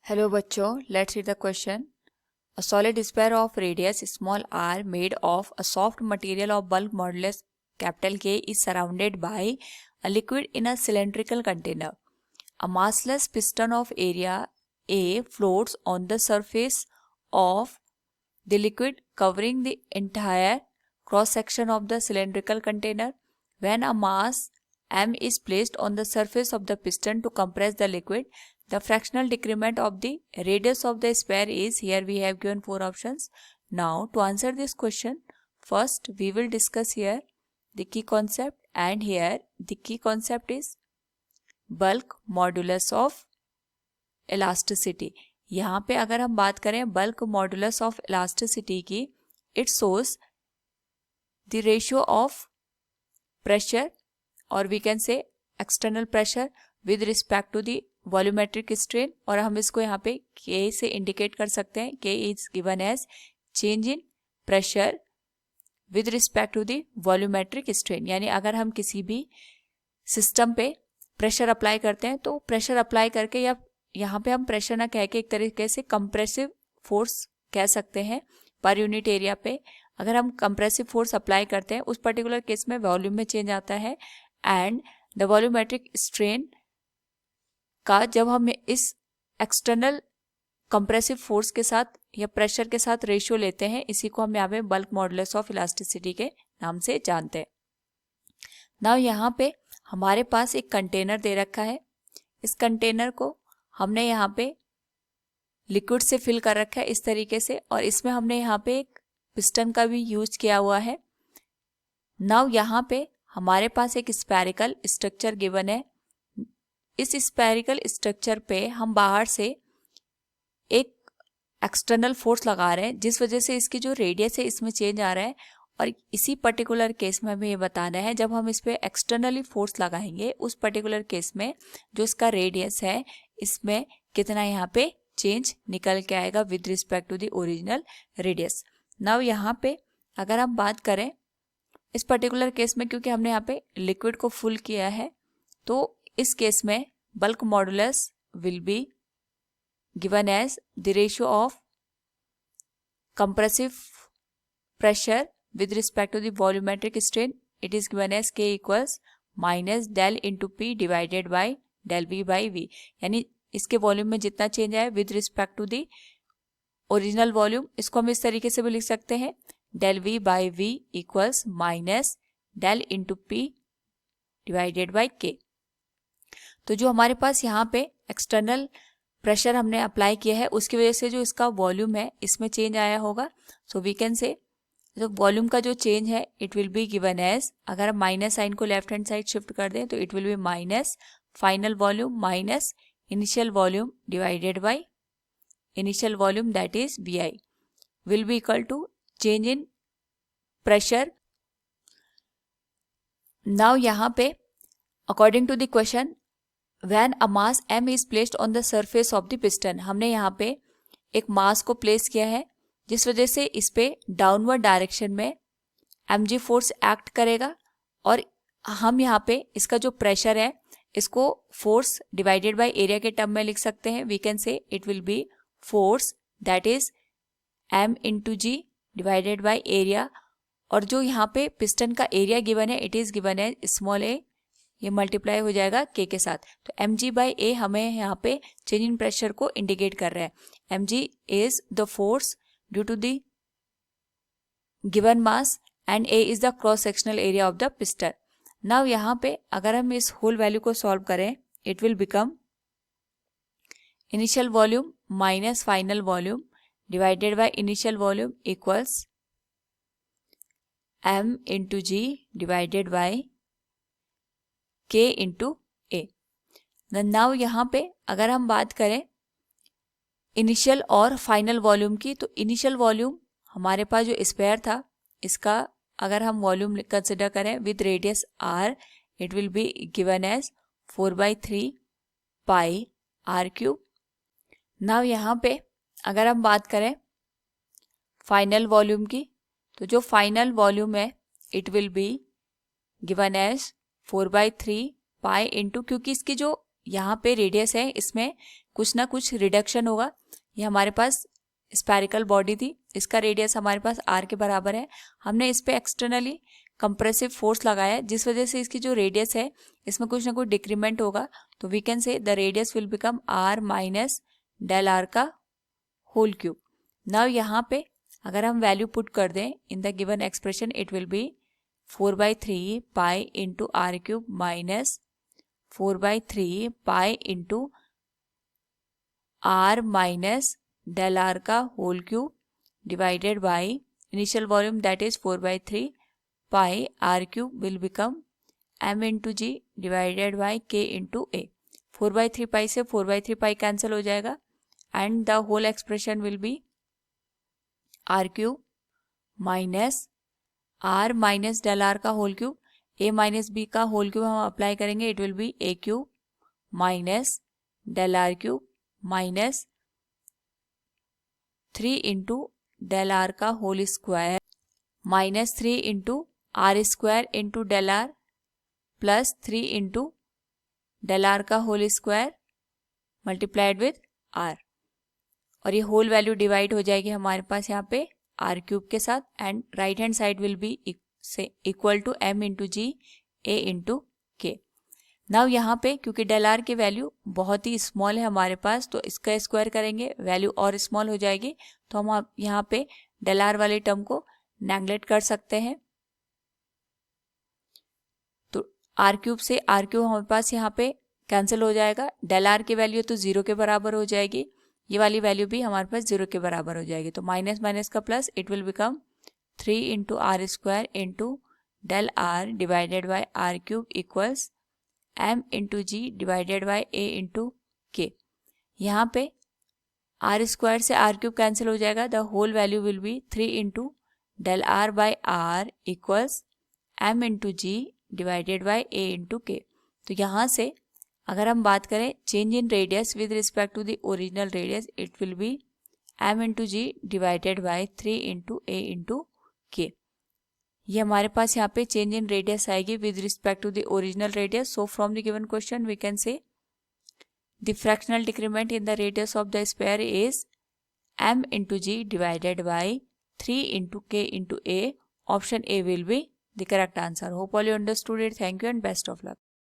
Hello बच्चों, let's read the question. A solid sphere of radius small r made of a soft material of bulk modulus capital K is surrounded by a liquid in a cylindrical container. A massless piston of area A floats on the surface of the liquid covering the entire cross section of the cylindrical container. When a mass m is placed on the surface of the piston to compress the liquid, the fractional decrement of the radius of the sphere is, here we have given 4 options. Now to answer this question, first we will discuss here the key concept, and here the key concept is bulk modulus of elasticity. यहाँ पे अगर हम बात करें bulk modulus of elasticity की, it shows the ratio of pressure और we can say external pressure with respect to the volumetric strain, और हम इसको यहाँ पे K से इंडिकेट कर सकते हैं. K is given as change in pressure with respect to the volumetric strain. यानी अगर हम किसी भी सिस्टम पे प्रेशर अप्लाई करते हैं तो प्रेशर अप्लाई करके, या यहाँ पे हम प्रेशर ना कह के एक तरीके से कंप्रेसिव फोर्स कह सकते हैं पर यूनिट एरिया पे. अगर हम कंप्रेसिव फोर्स अप्लाई करते हैं उस पर्टिकुलर केस में वॉल्यूम में चेंज आता है, एंड द वॉल्यूमेट्रिक स्ट्रेन का जब हम इस एक्सटर्नल कंप्रेसिव फोर्स के साथ या प्रेशर के साथ रेशियो लेते हैं, इसी को हम यहाँ पे बल्क मॉडुलस ऑफ इलास्टिसिटी के नाम से जानते हैं. नाउ यहाँ पे हमारे पास एक कंटेनर दे रखा है. इस कंटेनर को हमने यहाँ पे लिक्विड से फिल कर रखा है इस तरीके से, और इसमें हमने यहाँ पे एक पिस्टन का भी यूज किया हुआ है. नाउ यहाँ पे हमारे पास एक स्फेरिकल स्ट्रक्चर गिवन है. इस स्फेरिकल स्ट्रक्चर पे हम बाहर से एक एक्सटर्नल फोर्स लगा रहे हैं, जिस वजह से इसकी जो रेडियस है इसमें चेंज आ रहा है. और इसी पर्टिकुलर केस में हमें ये बताना है, जब हम इस पे एक्सटर्नली फोर्स लगाएंगे उस पर्टिकुलर केस में जो इसका रेडियस है इसमें कितना यहाँ पे चेंज निकल के आएगा with respect to the original radius. Now यहाँ पे अगर हम बात करें इस पर्टिकुलर केस में, क्योंकि हमने यहाँ पे लिक्विड को फुल किया है, तो इस केस में bulk modulus will be given as the ratio of compressive pressure with respect to the volumetric strain. It is given as K equals minus del into P divided by del V by V. यानी इसके volume में जितना change आए with respect to the original volume, इसको हम इस तरीके से भी लिख सकते हैं del V by V equals minus del into P divided by K. तो जो हमारे पास यहाँ पे एक्सटर्नल प्रेशर हमने अप्लाई किया है उसकी वजह से जो इसका वॉल्यूम है इसमें चेंज आया होगा. सो वी कैन से जो वॉल्यूम का जो चेंज है it will be given as, अगर हम माइनस साइन को लेफ्ट हैंड साइड शिफ्ट कर दें तो it will be minus final volume minus initial volume divided by initial volume, that is VI will be equal to change in pressure. Now यहाँ पे according to the question, when a mass m is placed on the surface of the piston, हमने यहाँ पे एक मास को place किया है जिस वजह से इस पे डाउनवर्ड डायरेक्शन में mg फोर्स एक्ट करेगा, और हम यहाँ पे इसका जो प्रेशर है इसको फोर्स डिवाइडेड बाय एरिया के टर्म में लिख सकते हैं. We can say it will be force that is m into g divided by area, और जो यहाँ पे पिस्टन का एरिया गिवन है इट इज गिवन है स्मॉल a, ये मल्टीप्लाई हो जाएगा k के साथ. तो mg बाय a हमें यहाँ पे चेंज इन प्रेशर को इंडिकेट कर रहा है. mg is the force due to the given mass and A is the cross sectional area of the piston. Now यहाँ पे अगर हम इस होल वैल्यू को सॉल्व करें it will become initial volume minus final volume divided by initial volume equals m into g divided by k into A. Now यहाँ पे अगर हम बात करें इनिशियल और फाइनल वॉल्यूम की, तो इनिशियल वॉल्यूम हमारे पास जो स्पेयर था इसका अगर हम वॉल्यूम कंसिडर करें with radius r, it will be given as 4/3 pi r cube. Now यहाँ पे अगर हम बात करें फाइनल वॉल्यूम की, तो जो फाइनल वॉल्यूम है it will be given as 4/3 pi into, क्योंकि इसकी जो यहाँ पे रेडियस है, इसमें कुछ ना कुछ रिडक्शन होगा। ये हमारे पास स्पेरिकल बॉडी थी, इसका रेडियस हमारे पास r के बराबर है। हमने इस पे एक्सटर्नली कंप्रेसिव फोर्स लगाया, जिस वजह से इसकी जो रेडियस है इसमें कुछ ना कुछ डिक्रीमेंट होगा। तो we can say the radius will become r minus del r का होल क्यूब। नाउ यहाँ पे अगर हम वैल्यू पुट कर दें in the given expression, it will be 4/3 pi into r cube minus 4/3 pi into r minus del r का whole cube divided by initial volume that is 4/3 pi r cube will become m into g divided by k into a। 4/3 pi से 4/3 pi cancel हो जाएगा and the whole expression will be r cube minus r minus del r का whole cube, a minus b का whole cube हम apply करेंगे, it will be a cube minus del r cube minus 3 into del r का whole square minus 3 into r square into del r plus 3 into del r का whole square multiplied with r, और ये whole value divide हो जाएगी हमारे पास यहाँ पे r क्यूब के साथ and right hand side will be equal to m into g a into k. Now यहाँ पे क्योंकि डेल आर की वैल्यू बहुत ही स्मॉल है हमारे पास, तो इसका स्क्वायर करेंगे वैल्यू और स्मॉल हो जाएगी, तो हम यहाँ पे डेल आर वाले टर्म को नेग्लेक्ट कर सकते हैं। तो आर क्यूब से आर क्यूब हमारे पास यहाँ पे कैंसिल हो जाएगा, डेल आर की वैल्यू तो 0 के बराबर हो जाएगी, ये वाली वैल्यू भी हमारे पास 0 के बराबर हो जाएगी। तो माइनस माइनस का plus, it will become 3 into r square into del r divided by r cube equals m into g divided by a into k. यहाँ पे आर स्क्वायर से आर क्यूब कैंसिल हो जाएगा, the whole value will be 3 into del r by r equals m into g divided by a into k. तो यहाँ से अगर हम बात करें change in radius with respect to the original radius, it will be m into g divided by 3 into a into k. ये हमारे पास यहाँ पे चेंज इन रेडियस आएगी with respect to the original radius. So from the given question we can say the fractional decrement in the radius of the sphere is m into g divided by 3 into k into a। Option A will be the correct answer. Hope all you understood it. Thank you and best of luck.